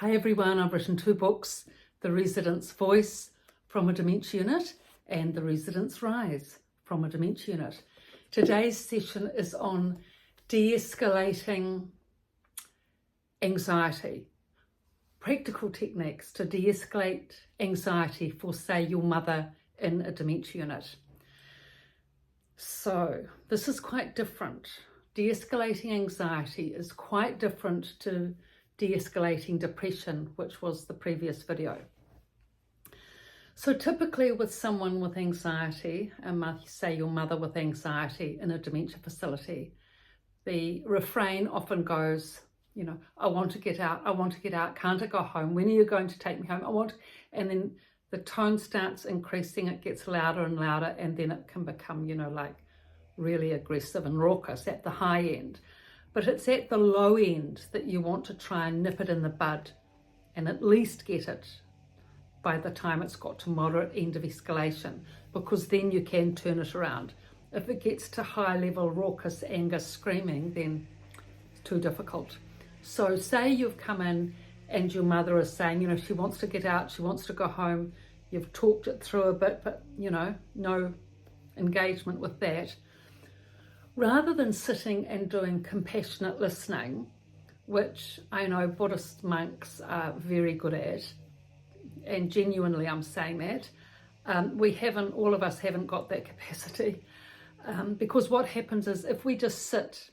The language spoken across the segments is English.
Hi everyone, I've written 2 books, The Resident's Voice from a Dementia Unit and The Resident's Rise from a Dementia Unit. Today's session is on de-escalating anxiety, practical techniques to de-escalate anxiety for, say, your mother in a dementia unit. So this is quite different. De-escalating anxiety is quite different to de-escalating depression, which was the previous video. So typically with someone with anxiety, say your mother with anxiety in a dementia facility, the refrain often goes, you know, I want to get out, can't I go home, when are you going to take me home, and then the tone starts increasing, it gets louder and louder, and then it can become, you know, like really aggressive and raucous at the high end. But it's at the low end that you want to try and nip it in the bud and at least get it by the time it's got to moderate end of escalation, because then you can turn it around. If it gets to high level raucous anger screaming, then it's too difficult. So say you've come in and your mother is saying, you know, she wants to get out, she wants to go home, you've talked it through a bit, but you know, no engagement with that. Rather than sitting and doing compassionate listening, which I know Buddhist monks are very good at, and genuinely I'm saying that, all of us haven't got that capacity, because what happens is if we just sit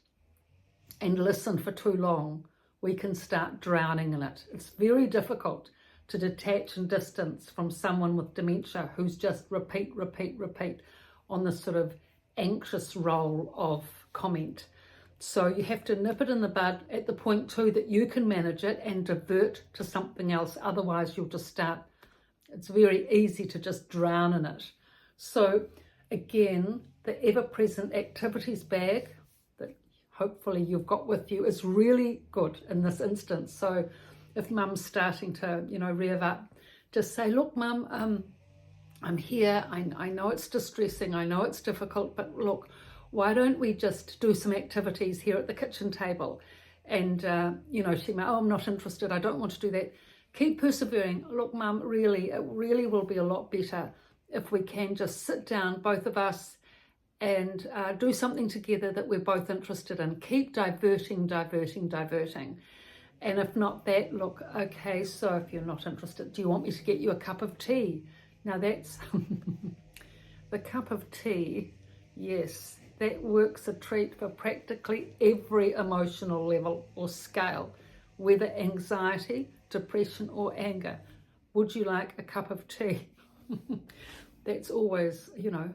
and listen for too long, we can start drowning in it. It's very difficult to detach and distance from someone with dementia who's just repeat on this sort of anxious role of comment. So you have to nip it in the bud at the point too that you can manage it and divert to something else. Otherwise you'll just start, it's very easy to just drown in it. So again, the ever-present activities bag that hopefully you've got with you is really good in this instance. So if mum's starting to, you know, rev up, just say, look mum, I'm here, I know it's distressing, I know it's difficult, but look, why don't we just do some activities here at the kitchen table? And, you know, she might, oh, I'm not interested, I don't want to do that. Keep persevering. Look, mum, really, it really will be a lot better if we can just sit down, both of us, and do something together that we're both interested in. Keep diverting. And if not that, look, okay, so if you're not interested, do you want me to get you a cup of tea? Now that's the cup of tea, yes, that works a treat for practically every emotional level or scale, whether anxiety, depression or anger. Would you like a cup of tea? That's always, you know,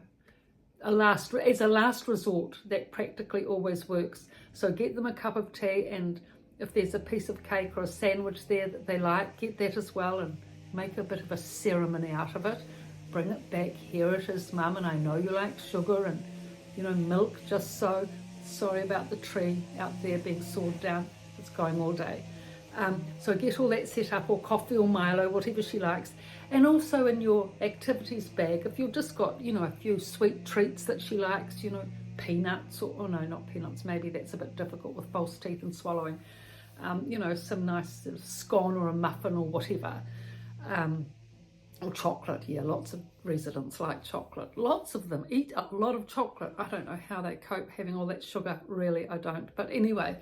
as a last resort, that practically always works. So get them a cup of tea, and if there's a piece of cake or a sandwich there that they like, get that as well, and make a bit of a ceremony out of it. Bring it back. Here it is, mum, and I know you like sugar and, you know, milk, just so. Sorry about the tree out there being sawed down. It's going all day. So get all that set up, or coffee or Milo, whatever she likes. And also in your activities bag, if you've just got, you know, a few sweet treats that she likes, you know, peanuts, or oh no, not peanuts, maybe that's a bit difficult with false teeth and swallowing. You know, some nice sort of scone or a muffin or whatever. Or chocolate, yeah, lots of residents like chocolate. Lots of them eat a lot of chocolate. I don't know how they cope having all that sugar, really, I don't. But anyway,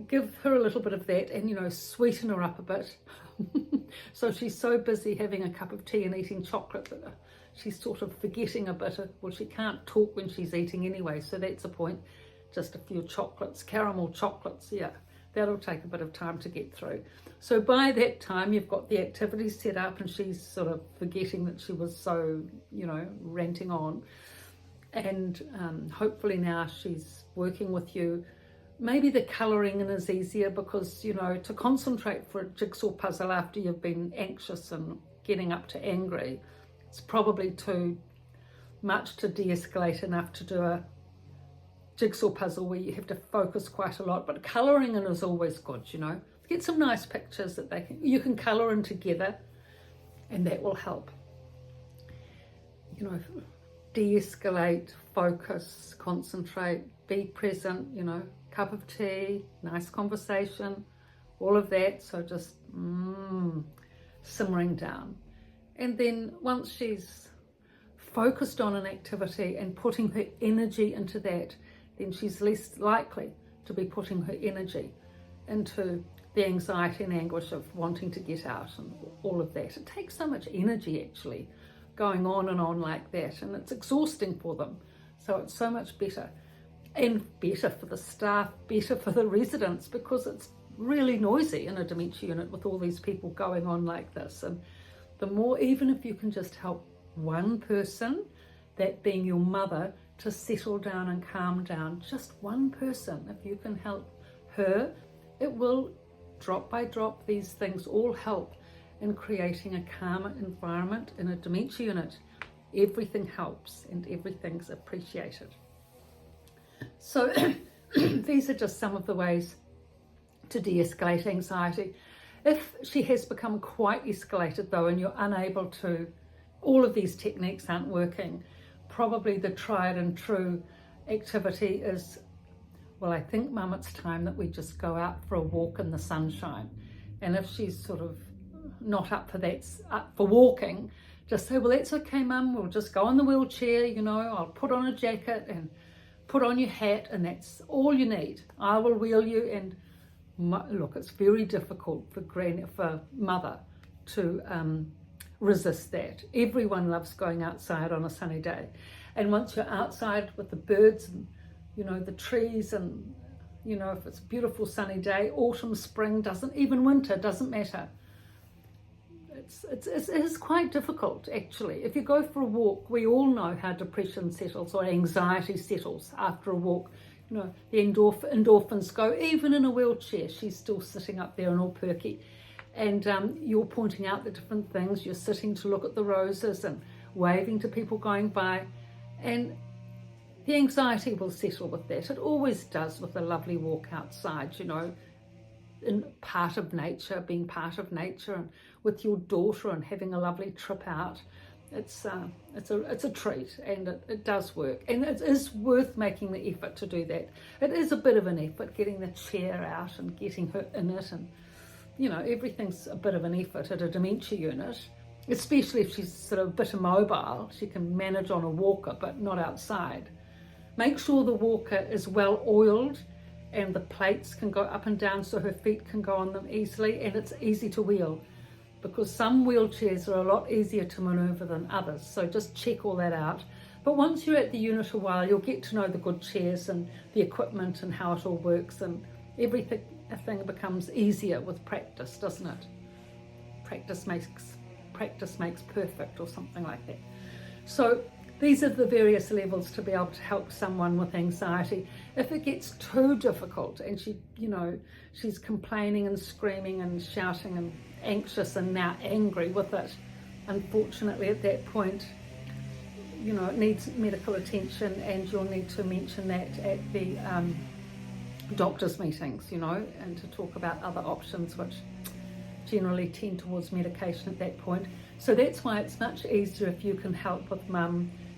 give her a little bit of that and, you know, sweeten her up a bit. So she's so busy having a cup of tea and eating chocolate that she's sort of forgetting a bit. Well, she can't talk when she's eating anyway, so that's a point. Just a few chocolates, caramel chocolates, yeah. That'll take a bit of time to get through. So by that time, you've got the activities set up and she's sort of forgetting that she was so, you know, ranting on. And hopefully now she's working with you. Maybe the colouring in is easier because, you know, to concentrate for a jigsaw puzzle after you've been anxious and getting up to angry, it's probably too much to de-escalate enough to do a jigsaw puzzle where you have to focus quite a lot, but colouring in is always good, you know. Get some nice pictures that you can colour in together, and that will help. You know, de-escalate, focus, concentrate, be present, you know, cup of tea, nice conversation, all of that. So just simmering down. And then once she's focused on an activity and putting her energy into that, then she's less likely to be putting her energy into the anxiety and anguish of wanting to get out and all of that. It takes so much energy actually going on and on like that, and it's exhausting for them. So it's so much better, and better for the staff, better for the residents, because it's really noisy in a dementia unit with all these people going on like this. And the more, even if you can just help one person, that being your mother, to settle down and calm down, just one person, if you can help her, it will drop by drop, these things all help in creating a calmer environment in a dementia unit. Everything helps and everything's appreciated. So these are just some of the ways to de-escalate anxiety. If she has become quite escalated though, and you're unable to, all of these techniques aren't working, probably the tried and true activity is, well, I think, Mum, it's time that we just go out for a walk in the sunshine. And if she's sort of not up for that, up for walking, just say, well, that's okay, Mum, we'll just go in the wheelchair, you know, I'll put on a jacket and put on your hat, and that's all you need. I will wheel you. And look, it's very difficult for mother to resist that. Everyone loves going outside on a sunny day. And once you're outside with the birds and, you know, the trees, and, you know, if it's a beautiful sunny day, autumn, spring, doesn't, even winter, doesn't matter. It is quite difficult actually. If you go for a walk, we all know how depression settles or anxiety settles after a walk. You know, the endorphins go. Even in a wheelchair, she's still sitting up there and all perky. And you're pointing out the different things. You're sitting to look at the roses and waving to people going by. And the anxiety will settle with that. It always does with a lovely walk outside, you know, in part of nature, being part of nature, and with your daughter and having a lovely trip out. It's a treat, and it does work, and it is worth making the effort to do that. It is a bit of an effort getting the chair out and getting her in it, and you know, everything's a bit of an effort at a dementia unit, especially if she's sort of a bit immobile. She can manage on a walker but not outside. Make sure the walker is well oiled and the plates can go up and down so her feet can go on them easily, and it's easy to wheel, because some wheelchairs are a lot easier to maneuver than others. So just check all that out. But once you're at the unit a while, you'll get to know the good chairs and the equipment and how it all works, and everything becomes easier with practice, doesn't it? Practice makes perfect, or something like that. So these are the various levels to be able to help someone with anxiety. If it gets too difficult and she's complaining and screaming and shouting and anxious and now angry with it, unfortunately at that point, you know, it needs medical attention, and you'll need to mention that at the doctor's meetings, you know, and to talk about other options which generally tend towards medication at that point. So that's why it's much easier if you can help with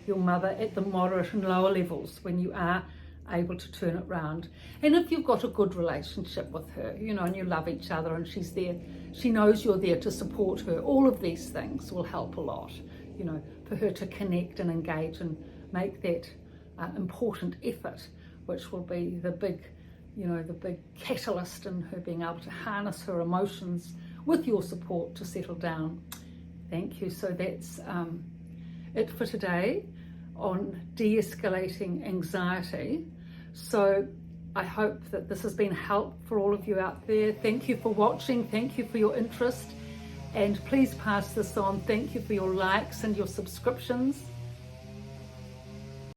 your mother at the moderate and lower levels, when you are able to turn it round. And if you've got a good relationship with her, you know, and you love each other and she's there, she knows you're there to support her, all of these things will help a lot, you know, for her to connect and engage and make that important effort, which will be the big catalyst in her being able to harness her emotions with your support to settle down. Thank you. So that's it for today on de-escalating anxiety. So I hope that this has been help for all of you out there. Thank you for watching. Thank you for your interest, and please pass this on. Thank you for your likes and your subscriptions.